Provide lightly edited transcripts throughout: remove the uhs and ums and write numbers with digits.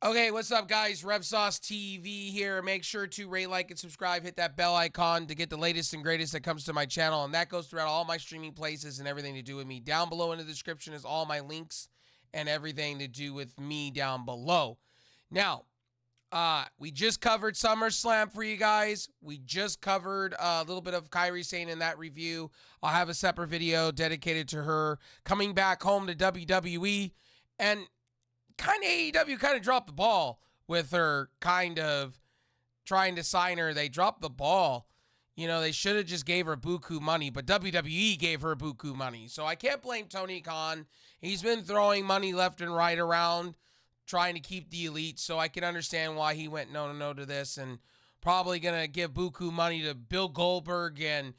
Okay, what's up, guys? RevSauce TV here. Make sure to rate, like, and subscribe. Hit that bell icon to get the latest and greatest that comes to my channel. And that goes throughout all my streaming places and everything to do with me. Down below in the description is all my links and everything to do with me down below. Now, we just covered SummerSlam for you guys. We just covered a little bit of Kairi Sane in that review. I'll have a separate video dedicated to her coming back home to WWE. And kind of AEW kind of dropped the ball with her kind of trying to sign her. They dropped the ball. You know, they should have just gave her buku money, but WWE gave her buku money. So I can't blame Tony Khan. He's been throwing money left and right around trying to keep the elite, so I can understand why he went no to this, and probably going to give buku money to Bill Goldberg and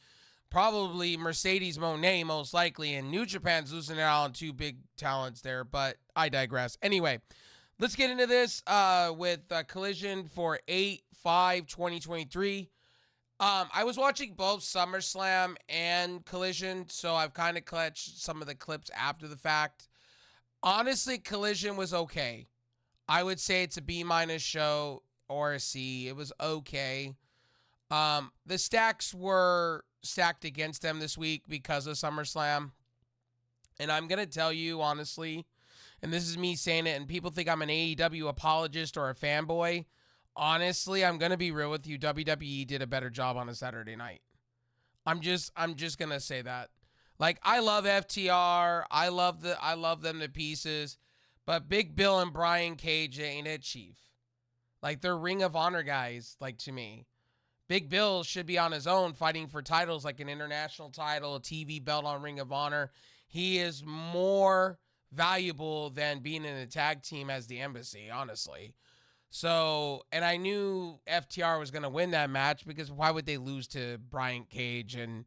probably Mercedes Moné, most likely, and New Japan's losing out on two big talents there, but I digress. Anyway, let's get into this with Collision for 8/5/2023. I was watching both SummerSlam and Collision, so I've kind of clutched some of the clips after the fact. Honestly, Collision was okay. I would say it's a B- show or a C. It was okay. The stacks were stacked against them this week because of SummerSlam. And I'm going to tell you, honestly, and this is me saying it, and people think I'm an AEW apologist or a fanboy. Honestly, I'm going to be real with you. WWE did a better job on a Saturday night. I'm just going to say that. Like, I love FTR. I love them to pieces. But Big Bill and Brian Cage ain't it, Chief. Like, they're Ring of Honor guys, like, to me. Big Bill should be on his own fighting for titles like an international title, a TV belt on Ring of Honor. He is more valuable than being in a tag team as the Embassy, honestly. So, and I knew FTR was going to win that match because why would they lose to Brian Cage? And,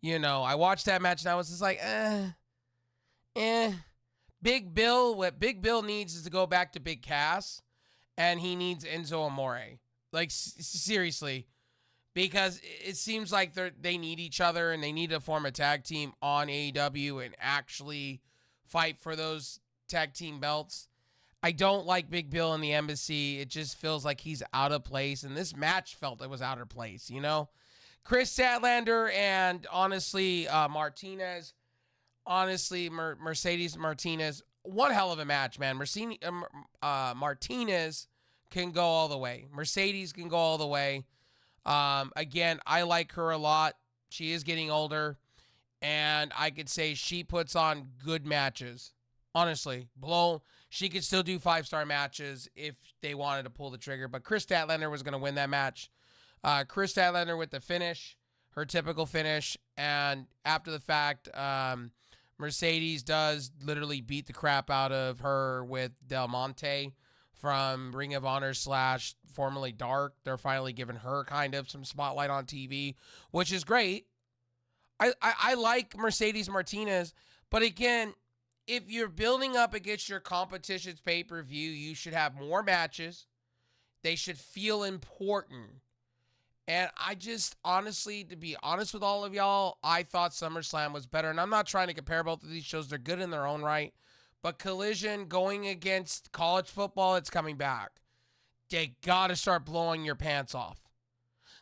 you know, I watched that match and I was just like, Big Bill, what Big Bill needs is to go back to Big Cass, and he needs Enzo Amore. Like, seriously. Because it seems like they need each other, and they need to form a tag team on AEW and actually fight for those tag team belts. I don't like Big Bill in the Embassy. It just feels like he's out of place, and this match felt it was out of place, you know? Chris Statlander and, honestly, Martinez... Honestly, Mercedes Martinez, one hell of a match, man. Martinez can go all the way. Mercedes can go all the way. Again, I like her a lot. She is getting older, and I could say she puts on good matches. Honestly, she could still do 5-star matches if they wanted to pull the trigger, but Chris Statlander was going to win that match. Chris Statlander with the finish, her typical finish, and after the fact, Mercedes does literally beat the crap out of her with Del Monte from Ring of Honor / formerly Dark. They're finally giving her kind of some spotlight on TV, which is great. I like Mercedes Martinez, but again, if you're building up against your competition's pay-per-view, you should have more matches. They should feel important. And I just, honestly, to be honest with all of y'all, I thought SummerSlam was better. And I'm not trying to compare both of these shows. They're good in their own right. But Collision, going against college football, it's coming back. They got to start blowing your pants off.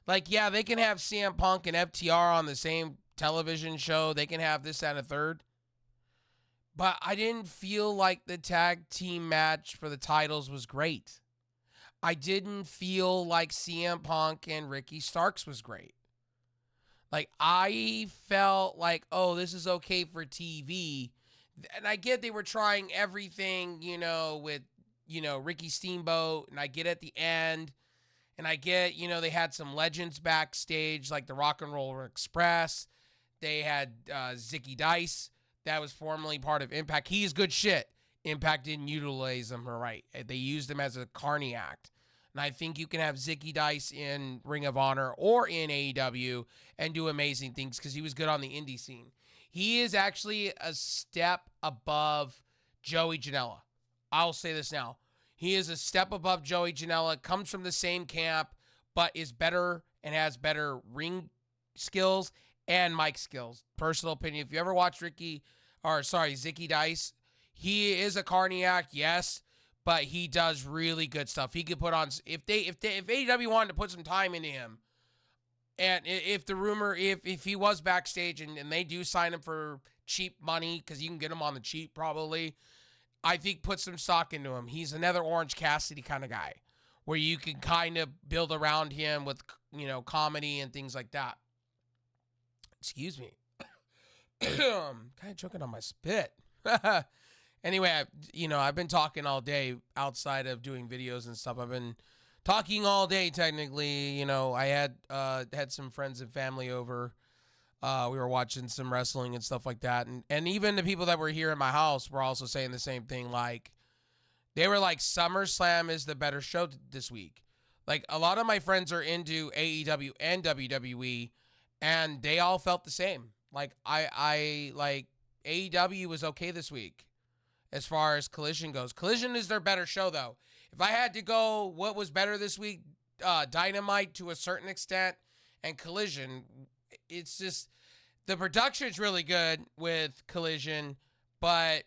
Like, yeah, they can have CM Punk and FTR on the same television show. They can have this and a third. But I didn't feel like the tag team match for the titles was great. I didn't feel like CM Punk and Ricky Starks was great. Like, I felt like, oh, this is okay for TV. And I get they were trying everything, you know, with, you know, Ricky Steamboat. And I get at the end. And I get, you know, they had some legends backstage, like the Rock and Roll Express. They had Zicky Dice. That was formerly part of Impact. He's good shit. Impact didn't utilize him right. They used him as a carny act. And I think you can have Zicky Dice in Ring of Honor or in AEW and do amazing things because he was good on the indie scene. He is actually a step above Joey Janela. I'll say this now. He is a step above Joey Janela, comes from the same camp, but is better and has better ring skills and mic skills. Personal opinion. If you ever watched Zicky Dice, he is a carny act, yes, but he does really good stuff. He could put on if AEW wanted to put some time into him, and if the rumor if he was backstage and they do sign him for cheap money because you can get him on the cheap probably, I think put some stock into him. He's another Orange Cassidy kind of guy where you can kind of build around him with comedy and things like that. Excuse me. Kind of choking on my spit. Anyway, I've been talking all day outside of doing videos and stuff. I've been talking all day, technically. I had some friends and family over. We were watching some wrestling and stuff like that. And even the people that were here in my house were also saying the same thing. Like, they were like, SummerSlam is the better show this week. Like, a lot of my friends are into AEW and WWE, and they all felt the same. Like, I like, AEW was okay this week as far as Collision goes. Collision is their better show, though. If I had to go what was better this week, Dynamite to a certain extent and Collision, it's just the production's really good with Collision, but,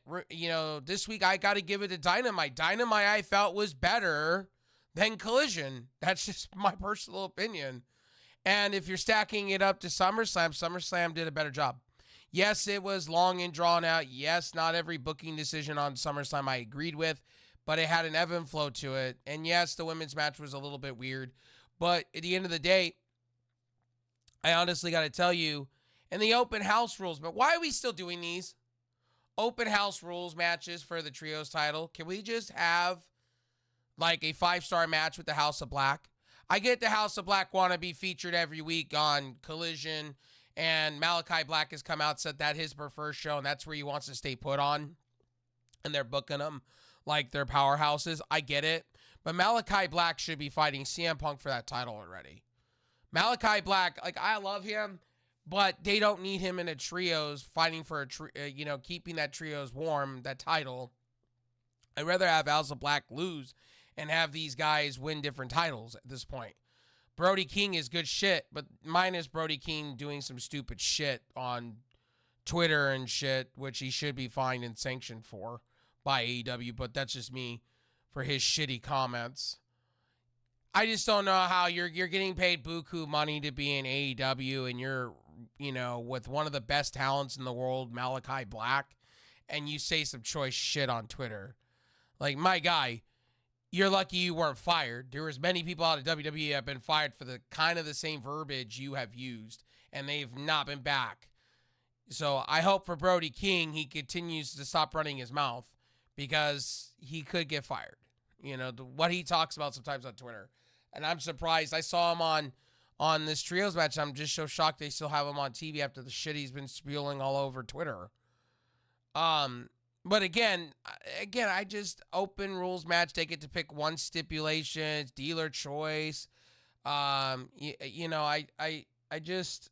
this week I got to give it to Dynamite. Dynamite I felt was better than Collision. That's just my personal opinion. And if you're stacking it up to SummerSlam, SummerSlam did a better job. Yes, it was long and drawn out. Yes, not every booking decision on SummerSlam I agreed with, but it had an ebb and flow to it. And yes, the women's match was a little bit weird. But at the end of the day, I honestly got to tell you, and the open house rules, but why are we still doing these? Open house rules matches for the trios title. Can we just have like a 5-star match with the House of Black? I get the House of Black want to be featured every week on Collision, and Malachi Black has come out, said that his preferred show, and that's where he wants to stay put on, and they're booking them like they're powerhouses. I get it, but Malachi Black should be fighting CM Punk for that title already. Malachi Black, like, I love him, but they don't need him in a trios fighting for keeping that trios warm, that title. I'd rather have House of Black lose and have these guys win different titles at this point. Brody King is good shit, but minus Brody King doing some stupid shit on Twitter and shit, which he should be fined and sanctioned for by AEW, but that's just me for his shitty comments. I just don't know how you're getting paid buku money to be in AEW, and you're, with one of the best talents in the world, Malachi Black, and you say some choice shit on Twitter. Like, my guy, you're lucky you weren't fired. There was many people out of WWE that have been fired for the kind of the same verbiage you have used, and they've not been back. So I hope for Brody King he continues to stop running his mouth, because he could get fired. What he talks about sometimes on Twitter. And I'm surprised. I saw him on this trios match. I'm just so shocked they still have him on TV after the shit he's been spewing all over Twitter. But again, I just open rules match. They get to pick one stipulation. It's dealer choice. I just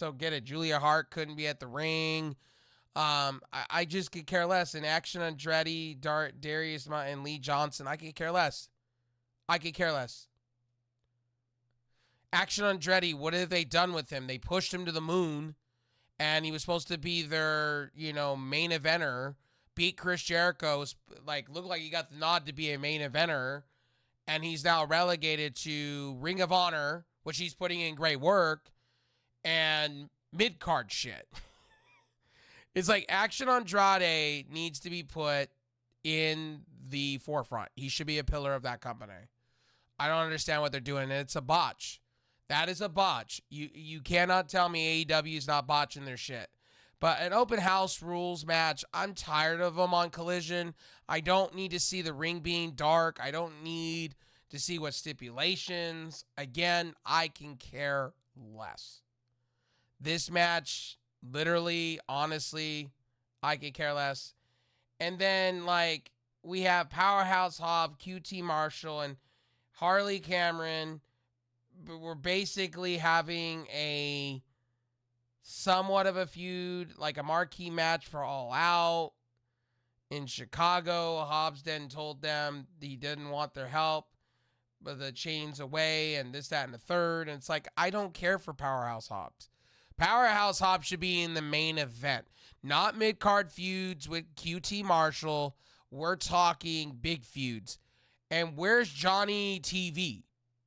don't get it. Julia Hart couldn't be at the ring. I just could care less. And Action Andretti, Darius and Lee Johnson, I could care less. Action Andretti, what have they done with him? They pushed him to the moon, and he was supposed to be their, main eventer. Beat Chris Jericho, looked like he got the nod to be a main eventer, and he's now relegated to Ring of Honor, which he's putting in great work, and mid-card shit. It's like Action Andrade needs to be put in the forefront. He should be a pillar of that company. I don't understand what they're doing, and it's a botch. That is a botch. You cannot tell me AEW is not botching their shit. But an open house rules match, I'm tired of them on Collision. I don't need to see the ring being dark. I don't need to see what stipulations. Again, I can care less. This match, literally, honestly, I could care less. And then, we have Powerhouse Hobb, QT Marshall, and Harley Cameron. We're basically having a somewhat of a feud, like a marquee match for All Out in Chicago. Hobbs then told them he didn't want their help, but the chains away and this, that, and the third. And it's like, I don't care for Powerhouse Hobbs. Powerhouse Hobbs should be in the main event, not mid-card feuds with QT Marshall We're talking big feuds. And where's Johnny TV?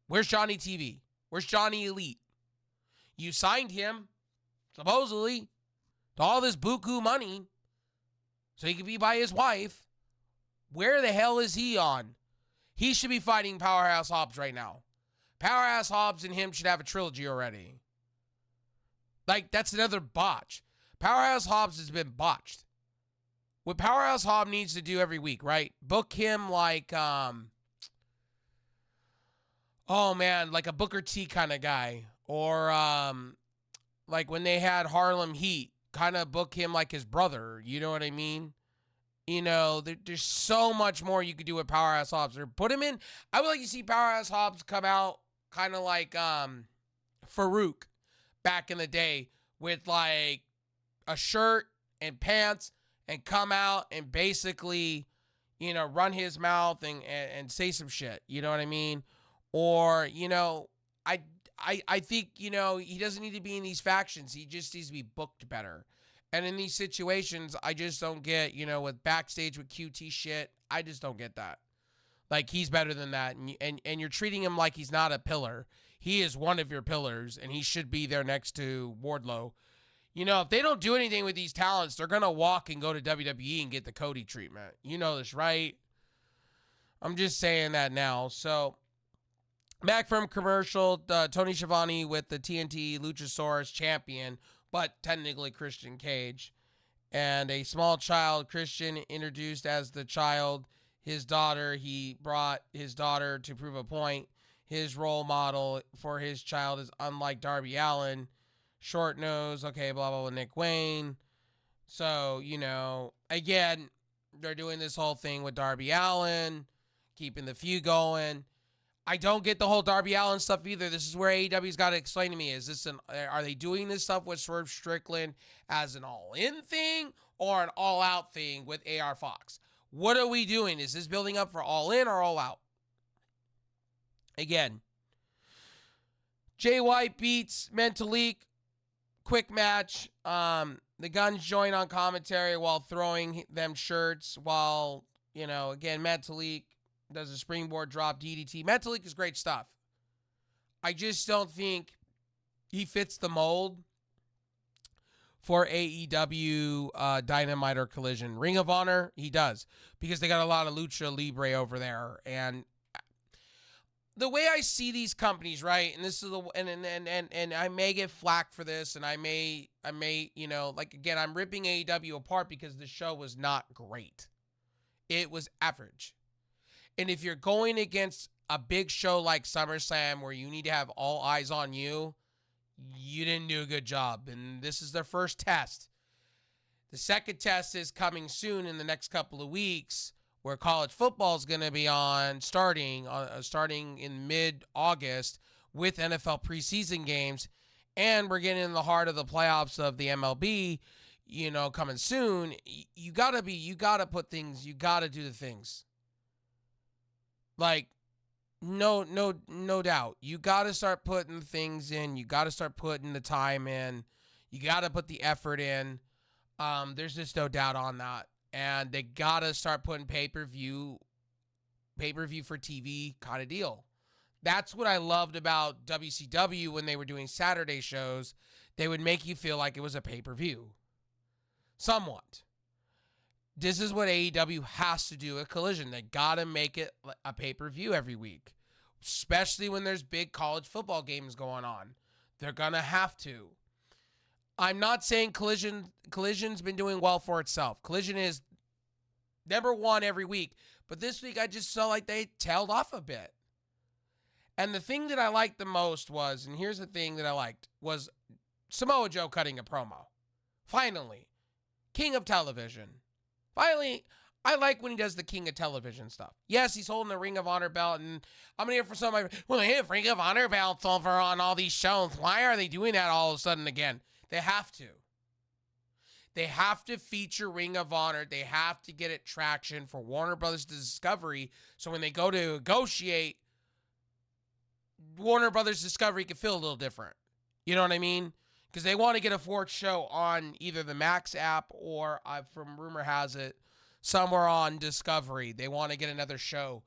Where's Johnny TV? Where's Johnny Elite? You signed him, supposedly, to all this buku money so he could be by his wife. Where the hell is he on? He should be fighting Powerhouse Hobbs right now. Powerhouse Hobbs and him should have a trilogy already. Like, that's another botch. Powerhouse Hobbs has been botched. What Powerhouse Hobbs needs to do every week, right? Book him like, like a Booker T kind of guy. Or, like when they had Harlem Heat, kind of book him like his brother. You know what I mean? You know, there's so much more you could do with Powerhouse Hobbs. Or put him in. I would like to see Powerhouse Hobbs come out kind of like Farouk back in the day with like a shirt and pants and come out and basically, you know, run his mouth and say some shit. You know what I mean? Or, you know, I think, you know, he doesn't need to be in these factions. He just needs to be booked better. And in these situations, I just don't get, you know, with backstage with QT shit, I just don't get that. Like, he's better than that. And you're treating him like he's not a pillar. He is one of your pillars, and he should be there next to Wardlow. You know, if they don't do anything with these talents, they're going to walk and go to WWE and get the Cody treatment. You know this, right? I'm just saying that now. So, back from commercial, Tony Schiavone with the TNT Luchasaurus champion, but technically Christian Cage. And a small child, Christian, introduced as the child, his daughter. He brought his daughter to prove a point. His role model for his child is unlike Darby Allin. Short nose, okay, blah, blah, blah, Nick Wayne. So, you know, again, they're doing this whole thing with Darby Allin, keeping the feud going. I don't get the whole Darby Allin stuff either. This is where AEW's got to explain to me. Are they doing this stuff with Swerve Strickland as an all-in thing or an all-out thing with AR Fox? What are we doing? Is this building up for all-in or all-out? Again, Jay White beats Mentalik. Quick match. The Guns join on commentary while throwing them shirts while, you know, again, Mentalik does a springboard drop DDT. Mentalik is great stuff. I just don't think he fits the mold for AEW Dynamite or Collision. Ring of Honor, he does, because they got a lot of Lucha Libre over there. And the way I see these companies, right, and this is and I may get flack for this, and I may, you know, like, again, I'm ripping AEW apart because the show was not great. It was average. And if you're going against a big show like SummerSlam where you need to have all eyes on you, you didn't do a good job. And this is their first test. The second test is coming soon in the next couple of weeks, where college football is going to be starting in mid-August with NFL preseason games. And we're getting in the heart of the playoffs of the MLB, you know, coming soon. You got to do the things. Like, no doubt. You got to start putting things in. You got to start putting the time in. You got to put the effort in. There's just no doubt on that. And they got to start putting pay-per-view for TV kind of deal. That's what I loved about WCW when they were doing Saturday shows. They would make you feel like it was a pay-per-view. Somewhat. This is what AEW has to do at Collision. They got to make it a pay-per-view every week, especially when there's big college football games going on. They're going to have to. I'm not saying Collision's been doing well for itself. Collision is number one every week, but this week I just felt like they tailed off a bit. And the thing that I liked the most was, and here's the thing that I liked, was Samoa Joe cutting a promo. Finally. King of Television. Finally, I like when he does the King of Television stuff. Yes, he's holding the Ring of Honor belt, and I'm going to hear from some of my, well, they have Ring of Honor belts over on all these shows. Why are they doing that all of a sudden again? They have to. They have to feature Ring of Honor. They have to get it traction for Warner Brothers Discovery, so when they go to negotiate, Warner Brothers Discovery can feel a little different. You know what I mean? Because they want to get a fourth show on either the Max app or, from rumor has it, somewhere on Discovery. They want to get another show.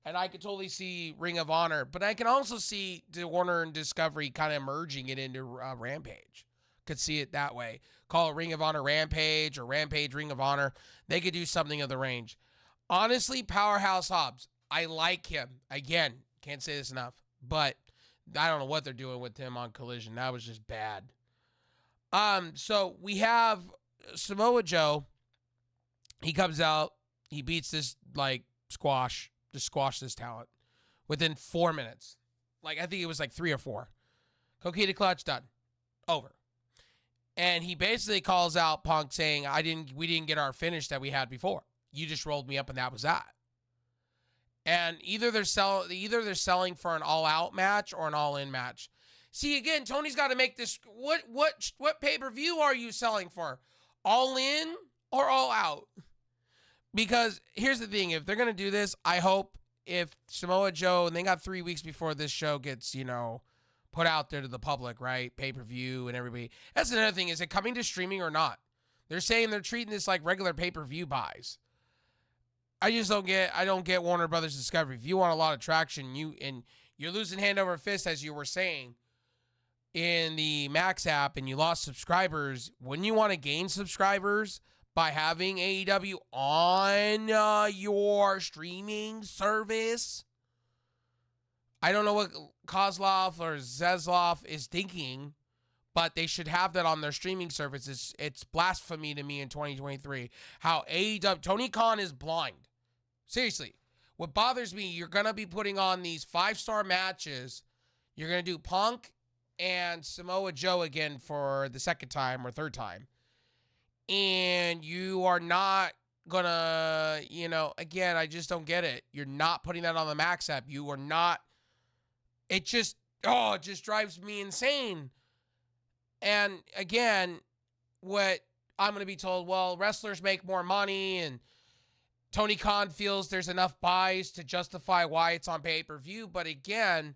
And I could totally see Ring of Honor, but I can also see Warner and Discovery kind of merging it into Rampage. Could see it that way. Call it Ring of Honor Rampage or Rampage Ring of Honor. They could do something of the range. Honestly, Powerhouse Hobbs, I like him. Again, can't say this enough, but I don't know what they're doing with him on Collision. That was just bad. So we have Samoa Joe. He comes out. He beats this, squash. Just squash this talent within 4 minutes. I think it was 3 or 4. Coquina Clutch, done. Over. And he basically calls out Punk saying, we didn't get our finish that we had before. You just rolled me up and that was that. And either they're selling for an all-out match or an all-in match. See, again, Tony's got to make this. What pay-per-view are you selling for? All in or all out? Because here's the thing. If they're going to do this, I hope if Samoa Joe, and they got 3 weeks before this show gets, put out there to the public, right? Pay-per-view and everybody. That's another thing. Is it coming to streaming or not? They're saying they're treating this like regular pay-per-view buys. I don't get Warner Brothers Discovery. If you want a lot of traction, you're losing hand over fist, as you were saying, in the Max app, and you lost subscribers. Wouldn't you want to gain subscribers by having AEW on your streaming service? I don't know what Kozlov or Zeslov is thinking, but they should have that on their streaming service. It's blasphemy to me in 2023 how AEW, Tony Khan is blind. Seriously. What bothers me, you're going to be putting on these 5-star matches. You're going to do Punk and Samoa Joe again for the second time or third time. And you are not going to, again, I just don't get it. You're not putting that on the Max app. You are not. It just drives me insane. And again, what I'm going to be told, well, wrestlers make more money and Tony Khan feels there's enough buys to justify why it's on pay-per-view. But again,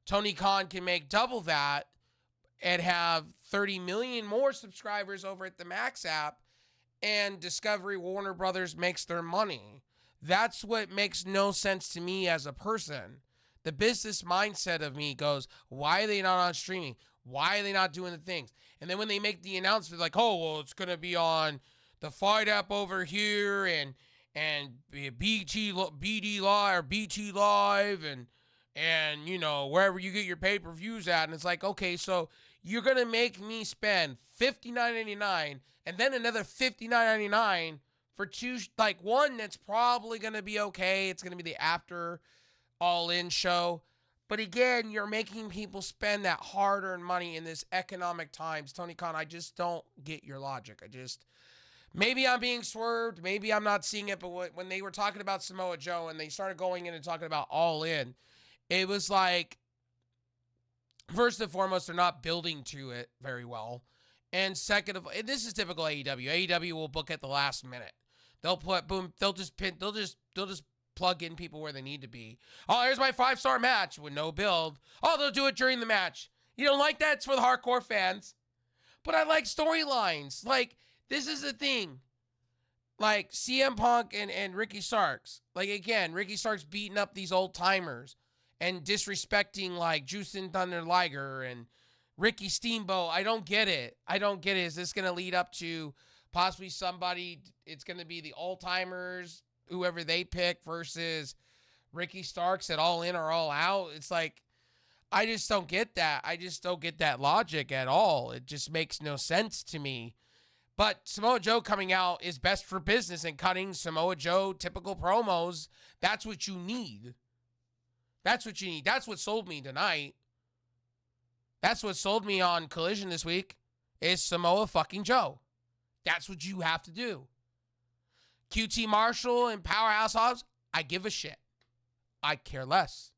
Tony Khan can make double that and have 30 million more subscribers over at the Max app, and Discovery Warner Brothers makes their money. That's what makes no sense to me as a person. The business mindset of me goes, why are they not on streaming? Why are they not doing the things? And then when they make the announcement, like, oh, well, it's going to be on the Fight app over here and BD Live or BT Live and wherever you get your pay-per-views at. And it's like, okay, so you're going to make me spend $59.99 and then another $59.99 for two, one that's probably going to be okay. It's going to be the after all-in show. But again, you're making people spend that hard-earned money in this economic times. Tony Khan, I just don't get your logic. Maybe I'm being swerved. Maybe I'm not seeing it. But when they were talking about Samoa Joe and they started going in and talking about All In, it was like, first and foremost, they're not building to it very well. And second of all, this is typical AEW. AEW will book at the last minute. They'll just plug in people where they need to be. Oh, here's my 5-star match with no build. Oh, they'll do it during the match. You don't like that? It's for the hardcore fans. But I like storylines. This is the thing. CM Punk and Ricky Starks. Again, Ricky Starks beating up these old timers and disrespecting Justin Thunder Liger and Ricky Steamboat. I don't get it. Is this going to lead up to possibly somebody? It's going to be the old timers, whoever they pick, versus Ricky Starks at All In or All Out. It's I just don't get that. I just don't get that logic at all. It just makes no sense to me. But Samoa Joe coming out is best for business, and cutting Samoa Joe typical promos, that's what you need. That's what you need. That's what sold me tonight. That's what sold me on Collision this week, is Samoa fucking Joe. That's what you have to do. QT Marshall and Powerhouse Hobbs, I give a shit. I care less.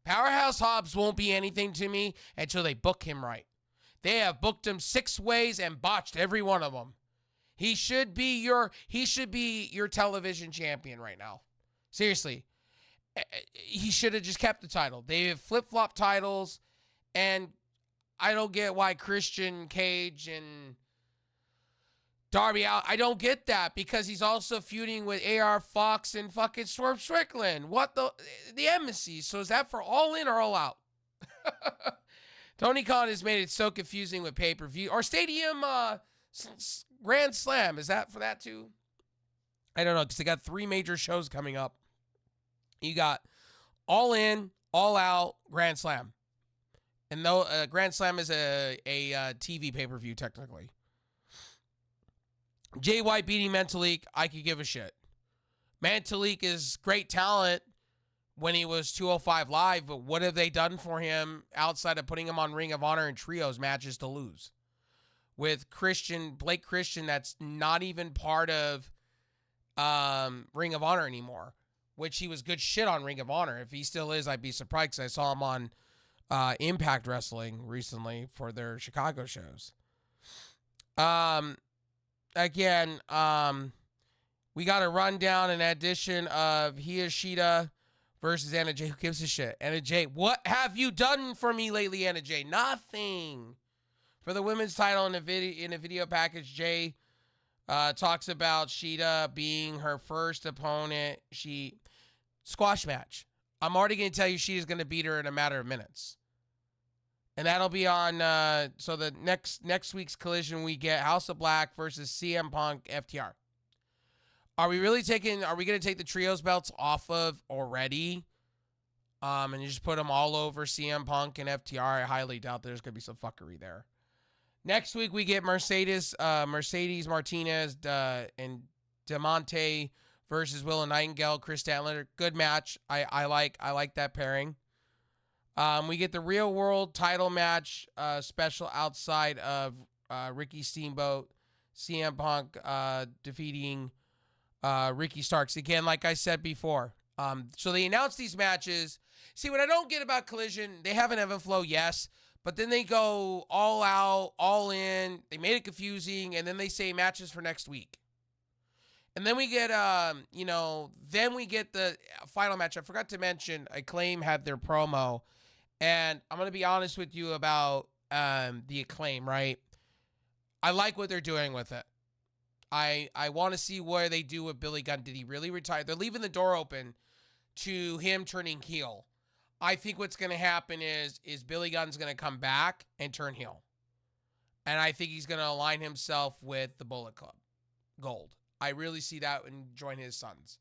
Powerhouse Hobbs won't be anything to me until they book him right. They have booked him 6 ways and botched every one of them. He should be your television champion right now. Seriously. He should have just kept the title. They have flip-flop titles, and I don't get why Christian Cage and Darby out. I don't get that because he's also feuding with AR Fox and fucking Swerve Strickland. What the embassy? So is that for All In or All Out? Tony Khan has made it so confusing with pay-per-view or Stadium Grand Slam. Is that for that too? I don't know because they got 3 major shows coming up. You got All In, All Out, Grand Slam. And though Grand Slam is a TV pay-per-view technically. Jay White beating Mentalik, I could give a shit. Mentalik is great talent when he was 205 Live, but what have they done for him outside of putting him on Ring of Honor and trios matches to lose? With Blake Christian, that's not even part of Ring of Honor anymore, which he was good shit on Ring of Honor. If he still is, I'd be surprised because I saw him on Impact Wrestling recently for their Chicago shows. Again, we got a rundown and addition of Hiyashida versus Anna Jay. Who gives a shit? Anna Jay, what have you done for me lately, Anna Jay? Nothing. For the women's title in a video package, Jay talks about Shida being her first opponent. Squash match. I'm already going to tell you Shida's going to beat her in a matter of minutes. And that'll be on, so the next week's Collision we get House of Black versus CM Punk FTR. Are we going to take the trios belts off of already? And just put them all over CM Punk and FTR? I highly doubt there's going to be some fuckery there. Next week we get Mercedes Martinez and Diamante versus Willow Nightingale, Chris Statlander. Good match. I like that pairing. We get the Real World title match special outside of Ricky Steamboat, CM Punk defeating Ricky Starks. Again, like I said before. So they announced these matches. See, what I don't get about Collision, they have an ebb and flow, yes, but then they go all out, all in. They made it confusing, and then they say matches for next week. And then we get, then we get the final match. I forgot to mention, Acclaim had their promo. And I'm going to be honest with you about the Acclaim, right? I like what they're doing with it. I want to see what they do with Billy Gunn. Did he really retire? They're leaving the door open to him turning heel. I think what's going to happen is Billy Gunn's going to come back and turn heel. And I think he's going to align himself with the Bullet Club Gold. I really see that and join his sons.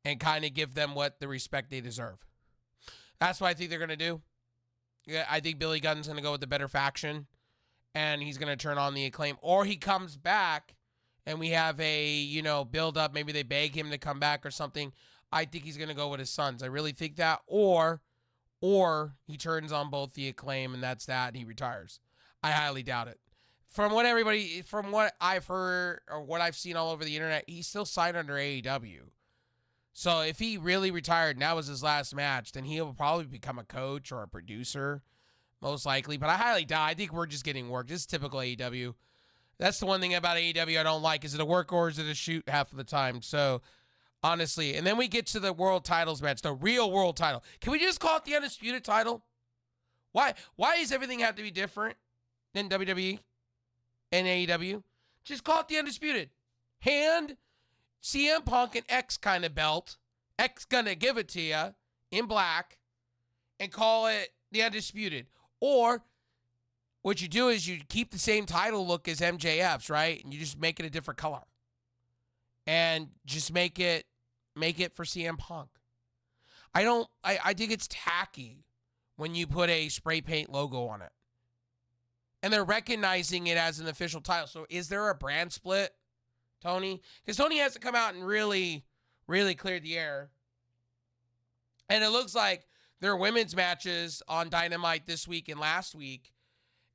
And kind of give them what the respect they deserve. That's what I think they're going to do. Yeah, I think Billy Gunn's going to go with the better faction, and he's going to turn on the Acclaim. Or he comes back, and we have a, build up. Maybe they beg him to come back or something. I think he's going to go with his sons. I really think that. Or he turns on both the Acclaim, and that's that, and he retires. I highly doubt it. From what I've heard or what I've seen all over the internet, he's still signed under AEW. So if he really retired and that was his last match, then he'll probably become a coach or a producer, most likely. But I highly doubt. I think we're just getting work. This is typical AEW. That's the one thing about AEW I don't like. Is it a work or is it a shoot half of the time? So, honestly. And then we get to the world titles match, the real world title. Can we just call it the Undisputed title? Why does everything have to be different than WWE and AEW? Just call it the Undisputed. Hand CM Punk an X kind of belt. X gonna give it to you in black and call it the Undisputed. Or what you do is you keep the same title look as MJF's, right? And you just make it a different color. And just make it for CM Punk. I think it's tacky when you put a spray paint logo on it. And they're recognizing it as an official title. So is there a brand split, Tony? Because Tony has to come out and really, really clear the air. And it looks like their women's matches on Dynamite this week and last week,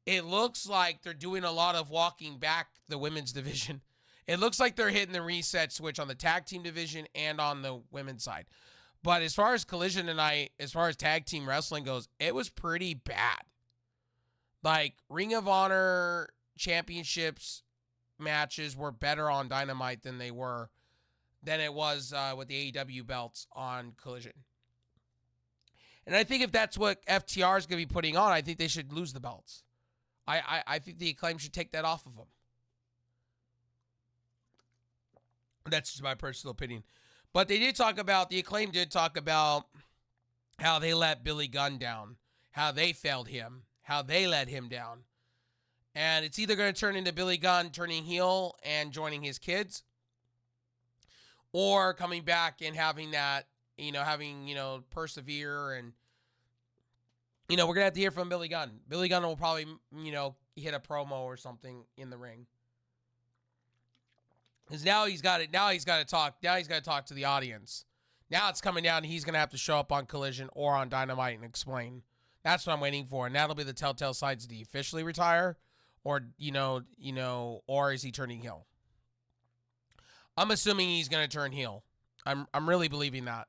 it looks like they're doing a lot of walking back the women's division. It looks like they're hitting the reset switch on the tag team division and on the women's side. But as far as Collision tonight, as far as tag team wrestling goes, it was pretty bad. Like, Ring of Honor championships matches were better on Dynamite than it was with the AEW belts on Collision. And I think if that's what FTR is going to be putting on, I think they should lose the belts. I think the Acclaim should take that off of them. That's just my personal opinion. But they did talk about, the Acclaim did talk about how they let Billy Gunn down, how they failed him, how they let him down. And it's either going to turn into Billy Gunn turning heel and joining his kids, or coming back and having that, persevere. And, we're going to have to hear from Billy Gunn. Billy Gunn will probably, hit a promo or something in the ring. Because now he's got to talk. Now he's got to talk to the audience. Now it's coming down, and he's going to have to show up on Collision or on Dynamite and explain. That's what I'm waiting for. And that'll be the telltale signs. Did he officially retire? Or, or is he turning heel? I'm assuming he's going to turn heel. I'm really believing that.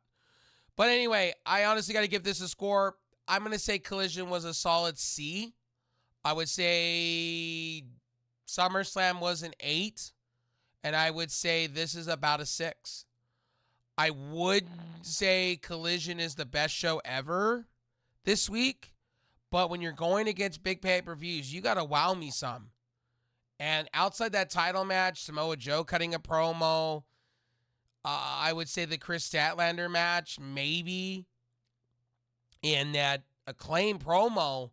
But anyway, I honestly got to give this a score. I'm going to say Collision was a solid C. I would say SummerSlam was an 8. And I would say this is about a 6. I would say Collision is the best show ever this week. But when you're going against big pay-per-views, you got to wow me some. And outside that title match, Samoa Joe cutting a promo, I would say the Chris Statlander match, maybe. And that Acclaim promo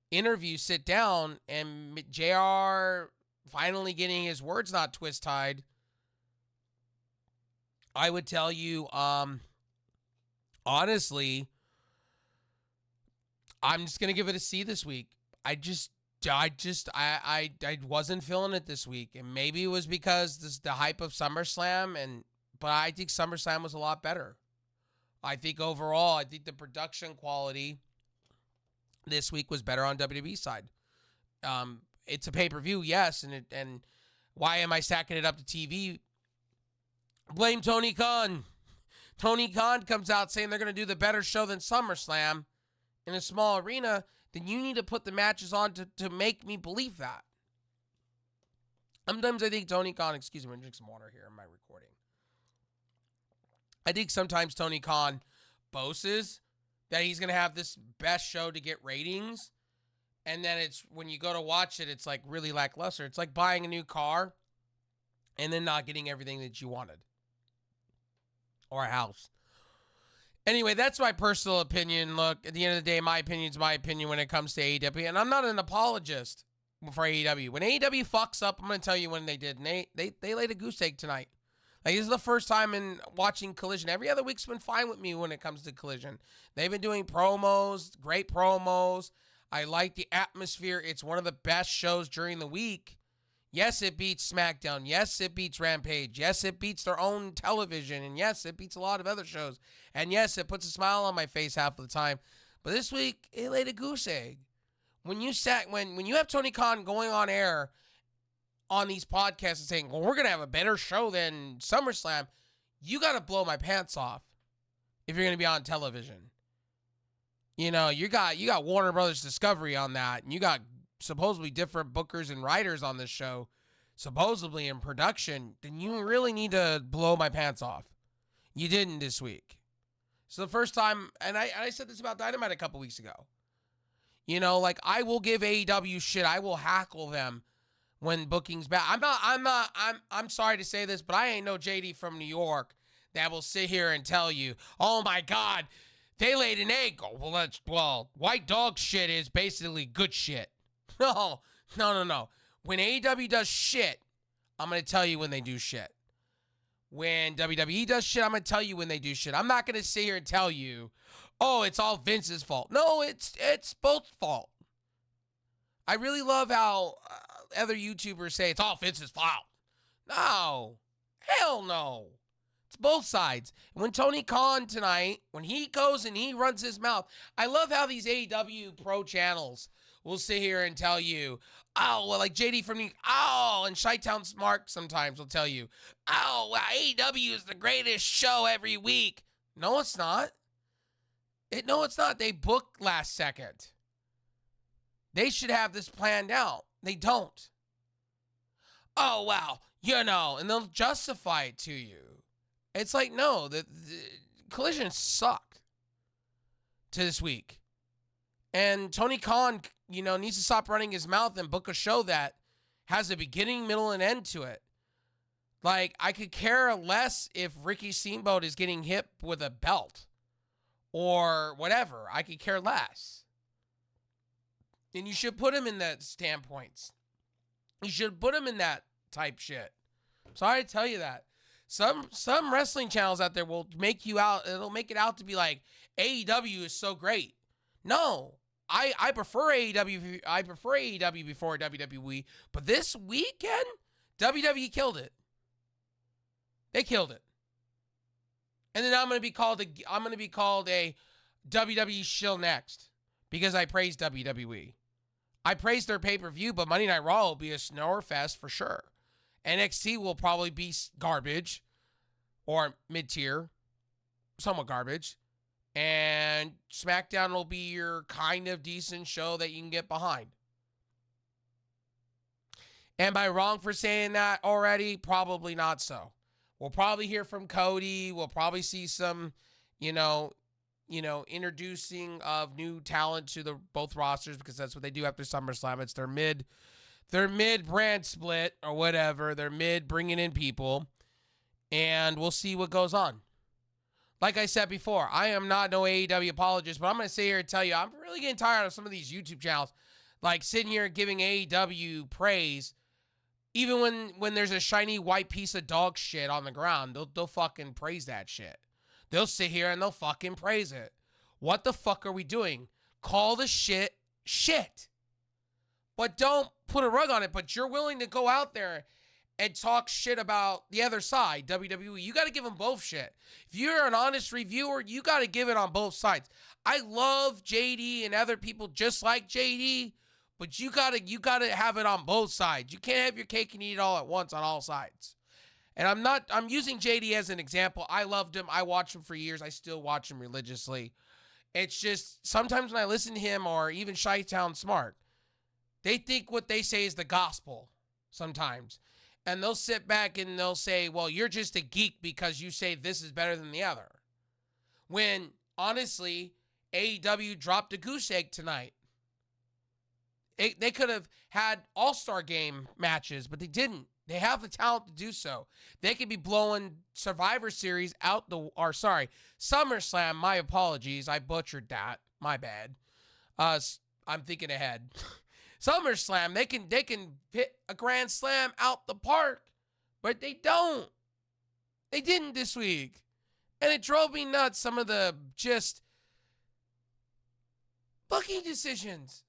interview, sit down, and JR finally getting his words not twist-tied. I would tell you, honestly, I'm just going to give it a C this week. I wasn't feeling it this week. And maybe it was because the hype of SummerSlam, but I think SummerSlam was a lot better. I think overall, the production quality this week was better on WWE side. It's a pay-per-view, yes, and why am I stacking it up to TV? Blame Tony Khan. Tony Khan comes out saying they're going to do the better show than SummerSlam in a small arena. Then you need to put the matches on to make me believe that. Sometimes I think Tony Khan, excuse me, I'm going to drink some water here in my recording. I think sometimes Tony Khan boasts that he's going to have this best show to get ratings. And then it's, when you go to watch it, it's like really lackluster. It's like buying a new car and then not getting everything that you wanted. Or a house. Anyway, that's my personal opinion. Look, at the end of the day, my opinion is my opinion when it comes to AEW. And I'm not an apologist for AEW. When AEW fucks up, I'm going to tell you when they did. And they laid a goose egg tonight. Like, this is the first time in watching Collision. Every other week's been fine with me when it comes to Collision. They've been doing promos, great promos. I like the atmosphere. It's one of the best shows during the week. Yes, it beats SmackDown. Yes, it beats Rampage. Yes, it beats their own television. And yes, it beats a lot of other shows. And yes, it puts a smile on my face half of the time. But this week, it laid a goose egg. When you have Tony Khan going on air on these podcasts and saying, well, we're going to have a better show than SummerSlam, you got to blow my pants off if you're going to be on television. You know, you got Warner Brothers Discovery on that, and you got supposedly different bookers and writers on this show, supposedly in production, then you really need to blow my pants off. You didn't this week. So the first time, and I said this about Dynamite a couple weeks ago. You know, like, I will give AEW shit. I will hackle them when booking's bad. I'm sorry to say this, but I ain't no JD from New York that will sit here and tell you, oh my God, they laid an egg. Oh, well, white dog shit is basically good shit. No. When AEW does shit, I'm going to tell you when they do shit. When WWE does shit, I'm going to tell you when they do shit. I'm not going to sit here and tell you, oh, it's all Vince's fault. No, it's both fault. I really love how other YouTubers say it's all Vince's fault. No. Hell no. It's both sides. And when Tony Khan tonight, when he goes and he runs his mouth, I love how these AEW pro channels will sit here and tell you, oh, well, like JD from New, oh, and Chi-Town Smart sometimes will tell you, oh, well, AEW is the greatest show every week. No, it's not. No, it's not. They book last second. They should have this planned out. They don't. Oh, wow, you know, and they'll justify it to you. It's like, no, the Collision sucked to this week. And Tony Khan, you know, needs to stop running his mouth and book a show that has a beginning, middle, and end to it. Like, I could care less if Ricky Steamboat is getting hit with a belt or whatever. I could care less. And you should put him in that standpoints. You should put him in that type shit. Sorry to tell you that. Some wrestling channels out there will make you out. It'll make it out to be like AEW is so great. No, I prefer AEW. I prefer AEW before WWE. But this weekend, WWE killed it. They killed it. And then I'm gonna be called a WWE shill next because I praised WWE. I praised their pay-per-view, but Monday Night Raw will be a snore fest for sure. NXT will probably be garbage or mid-tier, somewhat garbage. And SmackDown will be your kind of decent show that you can get behind. Am I wrong for saying that already? Probably not so. We'll probably hear from Cody. We'll probably see some, introducing of new talent to the both rosters because that's what they do after SummerSlam. It's their mid brand split or whatever. They're mid bringing in people, and we'll see what goes on. Like I said before, I am not no AEW apologist, but I'm going to sit here and tell you, I'm really getting tired of some of these YouTube channels, like sitting here giving AEW praise, even when there's a shiny white piece of dog shit on the ground, they'll fucking praise that shit. They'll sit here and they'll fucking praise it. What the fuck are we doing? Call the shit. But don't put a rug on it, but you're willing to go out there and talk shit about the other side, WWE. You got to give them both shit. If you're an honest reviewer, you got to give it on both sides. I love JD and other people just like JD, but you got to have it on both sides. You can't have your cake and eat it all at once on all sides. And I'm using JD as an example. I loved him. I watched him for years. I still watch him religiously. It's just sometimes when I listen to him or even Chi-Town Smart, they think what they say is the gospel sometimes. And they'll sit back and they'll say, well, you're just a geek because you say this is better than the other. When, honestly, AEW dropped a goose egg tonight. They could have had all-star game matches, but they didn't. They have the talent to do so. They could be blowing Survivor Series out SummerSlam. My apologies. I butchered that. My bad. I'm thinking ahead. SummerSlam, they can hit a grand slam out the park, but they don't. They didn't this week. And it drove me nuts, some of the just booking decisions.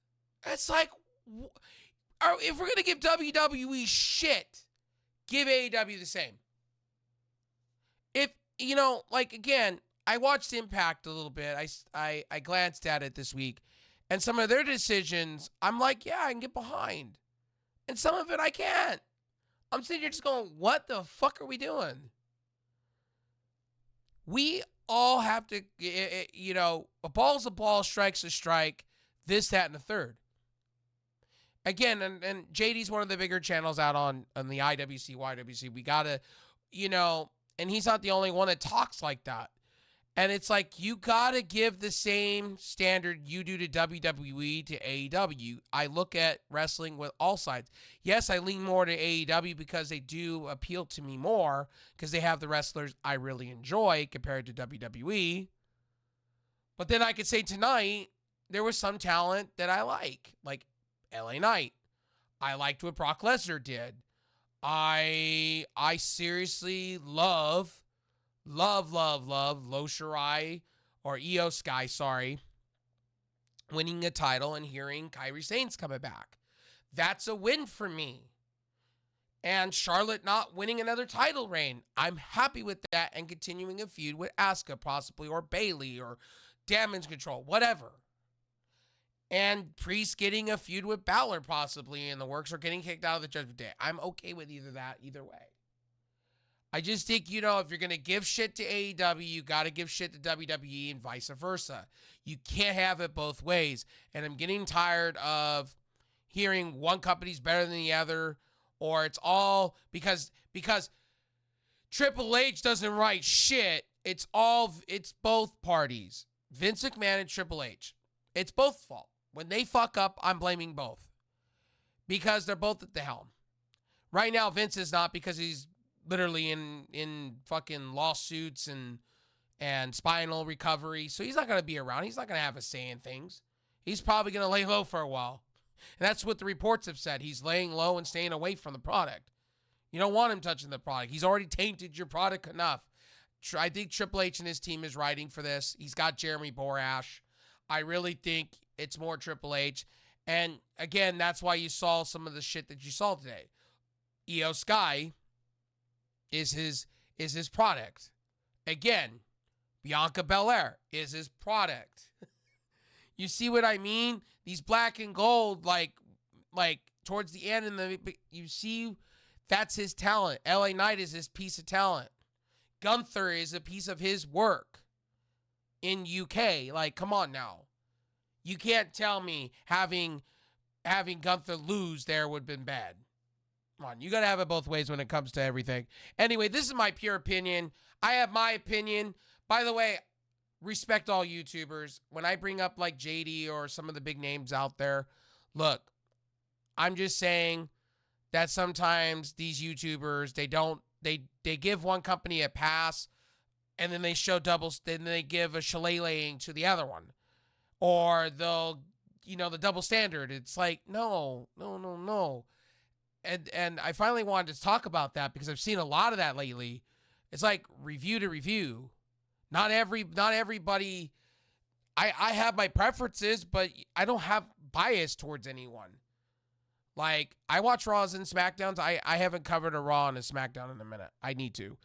It's like, if we're going to give WWE shit, give AEW the same. If, again, I watched Impact a little bit. I glanced at it this week. And some of their decisions, I'm like, yeah, I can get behind. And some of it I can't. I'm sitting here just going, what the fuck are we doing? We all have to, a ball's a ball, strike's a strike, this, that, and the third. Again, and JD's one of the bigger channels out on the IWC, YWC. We got to, and he's not the only one that talks like that. And it's like, you got to give the same standard you do to WWE to AEW. I look at wrestling with all sides. Yes, I lean more to AEW because they do appeal to me more because they have the wrestlers I really enjoy compared to WWE. But then I could say tonight, there was some talent that I like LA Knight. I liked what Brock Lesnar did. I seriously love Lo Shirai or Io Sky, winning a title and hearing Kairi Sane's coming back. That's a win for me. And Charlotte not winning another title reign. I'm happy with that and continuing a feud with Asuka possibly or Bayley or Damage Control, whatever. And Priest getting a feud with Balor possibly in the works or getting kicked out of the Judgment Day. I'm okay with either way. I just think, if you're going to give shit to AEW, you got to give shit to WWE and vice versa. You can't have it both ways. And I'm getting tired of hearing one company's better than the other, or it's all because Triple H doesn't write shit. It's both parties. Vince McMahon and Triple H. It's both fault. When they fuck up, I'm blaming both because they're both at the helm. Right now, Vince is not because he's literally in fucking lawsuits and spinal recovery. So he's not going to be around. He's not going to have a say in things. He's probably going to lay low for a while. And that's what the reports have said. He's laying low and staying away from the product. You don't want him touching the product. He's already tainted your product enough. I think Triple H and his team is writing for this. He's got Jeremy Borash. I really think it's more Triple H. And again, that's why you saw some of the shit that you saw today. Io Sky is his product. Again, Bianca Belair is his product. You see what I mean? These black and gold, like towards the end, you see that's his talent. LA Knight is his piece of talent. Gunther is a piece of his work in UK. Like, come on now. You can't tell me having Gunther lose there would have been bad. Come on, you got to have it both ways when it comes to everything. Anyway, this is my pure opinion. I have my opinion. By the way, respect all YouTubers. When I bring up like JD or some of the big names out there, look, I'm just saying that sometimes these YouTubers, they give one company a pass and then they show doubles, then they give a shillelaghing to the other one. Or they'll, the double standard. It's like, no. And I finally wanted to talk about that because I've seen a lot of that lately. It's like review to review. Not everybody. I have my preferences, but I don't have bias towards anyone. Like, I watch Raws and SmackDowns. I haven't covered a Raw and a SmackDown in a minute. I need to.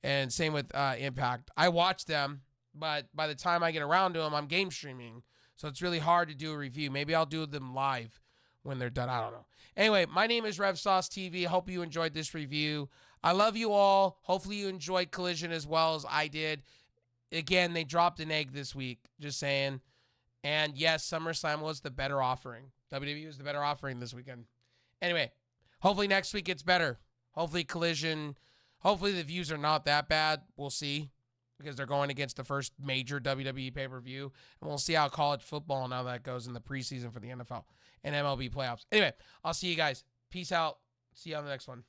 And same with Impact. I watch them, but by the time I get around to them, I'm game streaming. So it's really hard to do a review. Maybe I'll do them live when they're done. I don't know. Anyway, my name is RevSauce TV. I hope you enjoyed this review. I love you all. Hopefully you enjoyed Collision as well as I did. Again, they dropped an egg this week. Just saying. And yes, SummerSlam was the better offering. WWE was the better offering this weekend. Anyway, hopefully next week it's better. Hopefully Collision, hopefully the views are not that bad. We'll see. Because they're going against the first major WWE pay-per-view. And we'll see how college football and how that goes in the preseason for the NFL and MLB playoffs. Anyway, I'll see you guys. Peace out. See you on the next one.